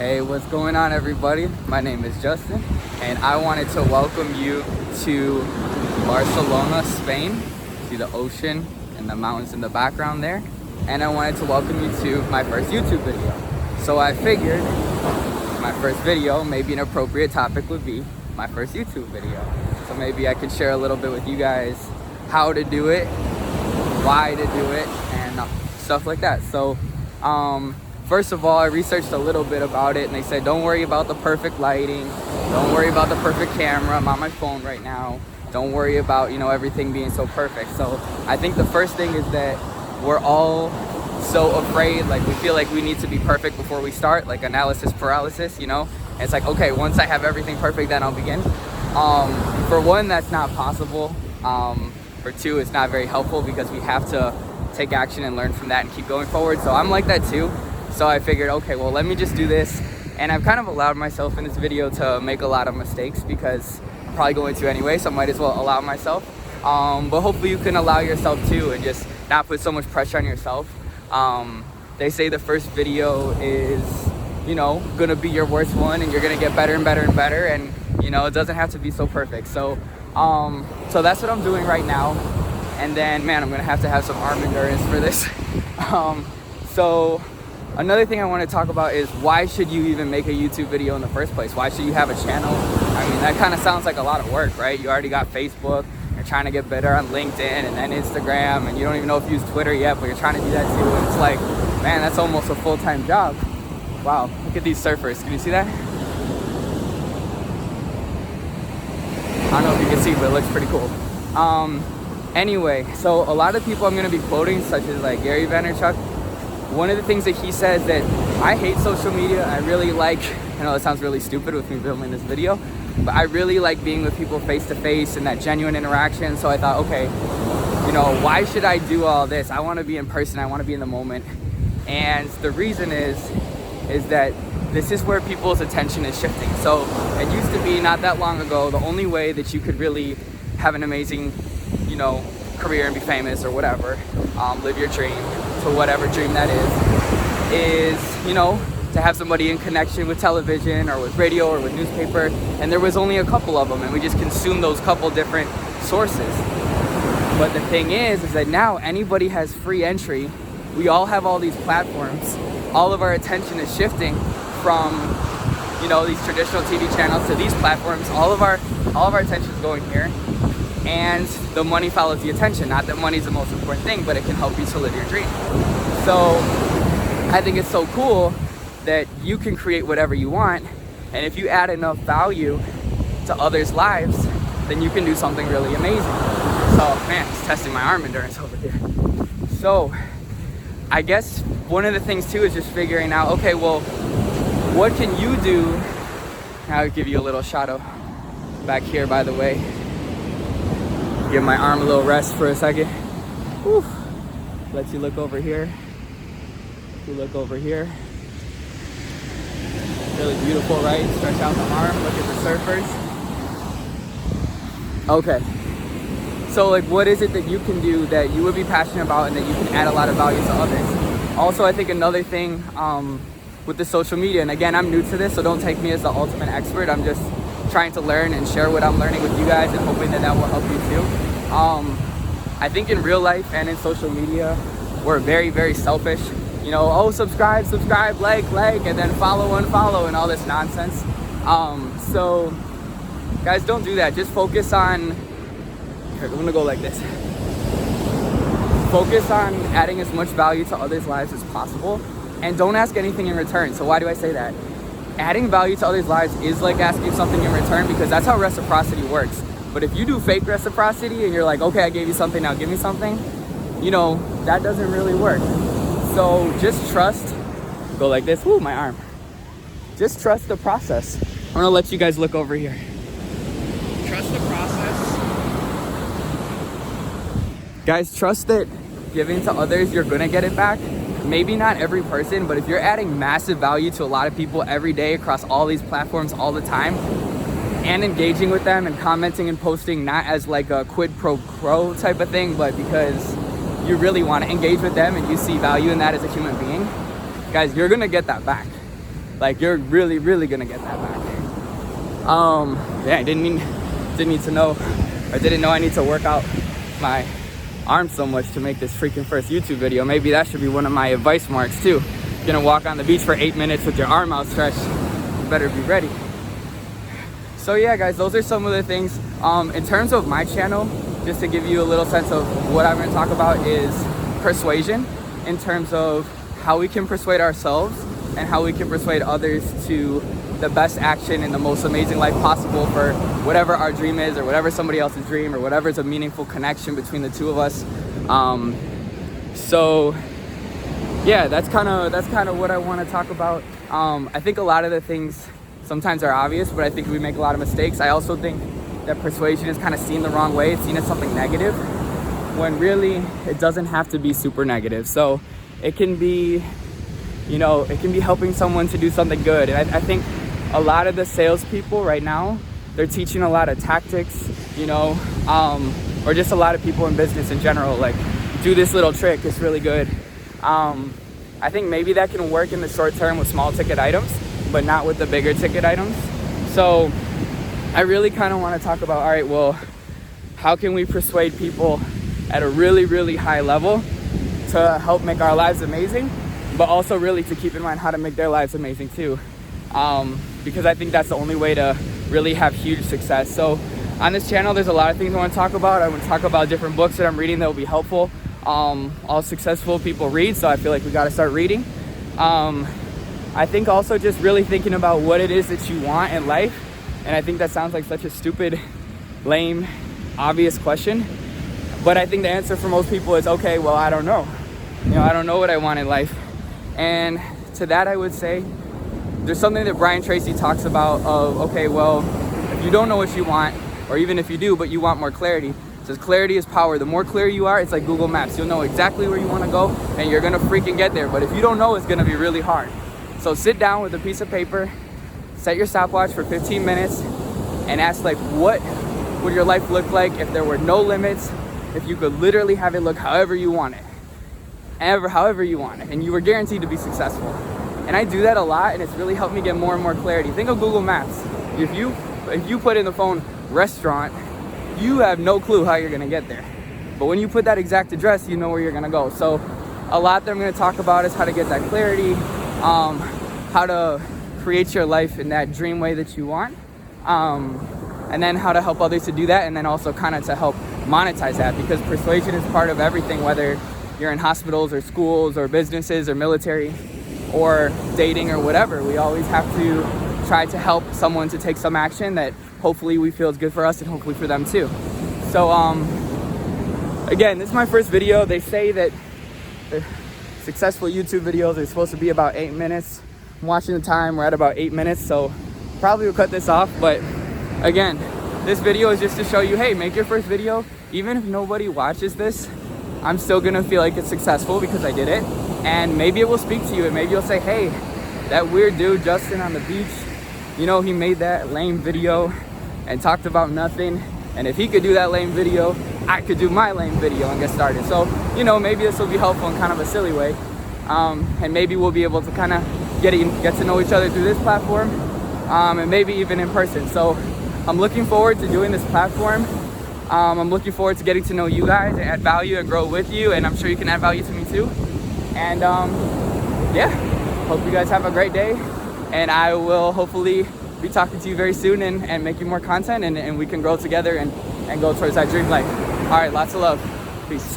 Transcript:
Hey, what's going on, everybody? My name is Justin, and I wanted to welcome you to Barcelona, Spain. See the ocean and the mountains in the background there. And I wanted to welcome you to my first YouTube video. So I figured my first video, maybe an appropriate topic would be my first YouTube video. So maybe I could share a little bit with you guys how to do it, why to do it, and stuff like that. So first of all, I researched a little bit about it, and they said don't worry about the perfect lighting, don't worry about the perfect camera. I'm on my phone right now. Don't worry about, everything being so perfect. So I think the first thing is that we're all so afraid, like we feel like we need to be perfect before we start, like analysis paralysis, And it's like, okay, once I have everything perfect, then I'll begin. For one, that's not possible. For two, it's not very helpful because we have to take action and learn from that and keep going forward. So I'm like that too. So I figured, okay, well, let me just do this. And I've kind of allowed myself in this video to make a lot of mistakes because I'm probably going to anyway, so I might as well allow myself. But hopefully you can allow yourself too and just not put so much pressure on yourself. They say the first video is, gonna be your worst one, and you're gonna get better and better and better. And, it doesn't have to be so perfect. So that's what I'm doing right now. And then, man, I'm gonna have to have some arm endurance for this. So another thing I want to talk about is why should you even make a YouTube video in the first place? Why should you have a channel? I mean, that kind of sounds like a lot of work, right? You already got Facebook, you're trying to get better on LinkedIn and then Instagram, and you don't even know if you use Twitter yet, but you're trying to do that too. And it's like, man, that's almost a full-time job. Wow, look at these surfers. Can you see that? I don't know if you can see, but it looks pretty cool. Anyway, so a lot of people I'm going to be quoting, such as like Gary Vaynerchuk, one of the things that he says that I hate social media. I really like, I know it sounds really stupid with me filming this video, but I really like being with people face to face and that genuine interaction. So I thought, okay, why should I do all this? I want to be in person. I want to be in the moment. And the reason is that this is where people's attention is shifting. So it used to be not that long ago, the only way that you could really have an amazing, career and be famous or whatever, live your dream to whatever dream that is, to have somebody in connection with television or with radio or with newspaper. And there was only a couple of them, and we just consumed those couple different sources. But the thing is that now anybody has free entry. We all have all these platforms. All of our attention is shifting from, these traditional TV channels to these platforms. All of our attention is going here. And the money follows the attention. Not that money's the most important thing, but it can help you to live your dream. So I think it's so cool that you can create whatever you want. And if you add enough value to others' lives, then you can do something really amazing. So, man, it's testing my arm endurance over here. So I guess one of the things too is just figuring out, okay, well, what can you do? I'll give you a little shot of back here, by the way. Give my arm a little rest for a second. Whew. Let you look over here. You look over here. Really beautiful, right? Stretch out the arm, look at the surfers. Okay. So like, what is it that you can do that you would be passionate about and that you can add a lot of value to others? Also, I think another thing with the social media, and again, I'm new to this, so don't take me as the ultimate expert. I'm just trying to learn and share what I'm learning with you guys and hoping that will help you too. I think in real life and in social media, we're very, very selfish. Oh, subscribe, like, and then follow, unfollow, and all this nonsense. So guys, don't do that. Just focus on, here, I'm gonna go like this. Focus on adding as much value to others' lives as possible, and don't ask anything in return. So why do I say that? Adding value to others' lives is like asking something in return, because that's how reciprocity works. But if you do fake reciprocity and you're like, okay, I gave you something, now give me something, that doesn't really work. So just trust, go like this, whoo, my arm. Just trust the process. I'm gonna let you guys look over here. Trust the process. Guys, trust that giving to others, you're gonna get it back. Maybe not every person, but if you're adding massive value to a lot of people every day across all these platforms all the time, and engaging with them and commenting and posting, not as like a quid pro quo type of thing, but because you really want to engage with them and you see value in that as a human being, guys, you're gonna get that back. like you're really, really gonna get that back. Yeah, I didn't need to know, or didn't know I need to work out my arms so much to make this freaking first YouTube video. Maybe that should be one of my advice marks too. You're gonna walk on the beach for 8 minutes with your arm outstretched, you better be ready. So yeah guys, those are some of the things. In terms of my channel, just to give you a little sense of what I'm gonna talk about is persuasion, in terms of how we can persuade ourselves and how we can persuade others to the best action and the most amazing life possible for whatever our dream is, or whatever somebody else's dream, or whatever is a meaningful connection between the two of us. So yeah, that's kind of what I want to talk about. I think a lot of the things sometimes are obvious, but I think we make a lot of mistakes. I also think that persuasion is kind of seen the wrong way. It's seen as something negative, when really it doesn't have to be super negative. So it can be, you know, it can be helping someone to do something good. And I think a lot of the salespeople right now, they're teaching a lot of tactics, you know, or just a lot of people in business in general, like, do this little trick, it's really good. I think maybe that can work in the short term with small ticket items, but not with the bigger ticket items. So I really kind of want to talk about, all right, well, how can we persuade people at a really, really high level to help make our lives amazing, but also really to keep in mind how to make their lives amazing too. Because I think that's the only way to really have huge success. So on this channel, there's a lot of things I want to talk about. I want to talk about different books that I'm reading that will be helpful. All successful people read, so I feel like we got to start reading. I think also just really thinking about what it is that you want in life. And I think that sounds like such a stupid, lame, obvious question. But I think the answer for most people is, okay, well, I don't know. You know, I don't know what I want in life. And to that, I would say, there's something that Brian Tracy talks about of, okay, well, if you don't know what you want, or even if you do, but you want more clarity, it says clarity is power. The more clear you are, it's like Google Maps. You'll know exactly where you want to go, and you're going to freaking get there. But if you don't know, it's going to be really hard. So sit down with a piece of paper, set your stopwatch for 15 minutes, and ask, like, what would your life look like if there were no limits, if you could literally have it look however you want it, however you want it, and you were guaranteed to be successful. And I do that a lot, and it's really helped me get more and more clarity. Think of Google Maps. If you put in the phone restaurant, you have no clue how you're gonna get there. But when you put that exact address, you know where you're gonna go. So a lot that I'm gonna talk about is how to get that clarity, how to create your life in that dream way that you want, and then how to help others to do that, and then also kind of to help monetize that, because persuasion is part of everything, whether you're in hospitals or schools or businesses or military or dating or whatever. We always have to try to help someone to take some action that hopefully we feel is good for us and hopefully for them too. So again, this is my first video. They say that the successful YouTube videos are supposed to be about 8 minutes. I'm watching the time, we're at about 8 minutes, so probably will cut this off. But again, this video is just to show you, hey, make your first video. Even if nobody watches this, I'm still gonna feel like it's successful because I did it. And maybe it will speak to you, and maybe you'll say, hey, that weird dude Justin on the beach, you know, he made that lame video and talked about nothing, and if he could do that lame video, I could do my lame video and get started. So, you know, maybe this will be helpful in kind of a silly way, and maybe we'll be able to kind of get to know each other through this platform, and maybe even in person. So I'm looking forward to doing this platform. I'm looking forward to getting to know you guys and add value and grow with you, and I'm sure you can add value to me too. And yeah, hope you guys have a great day, and I will hopefully be talking to you very soon and making more content, and we can grow together and go towards that dream life. All right, lots of love. Peace.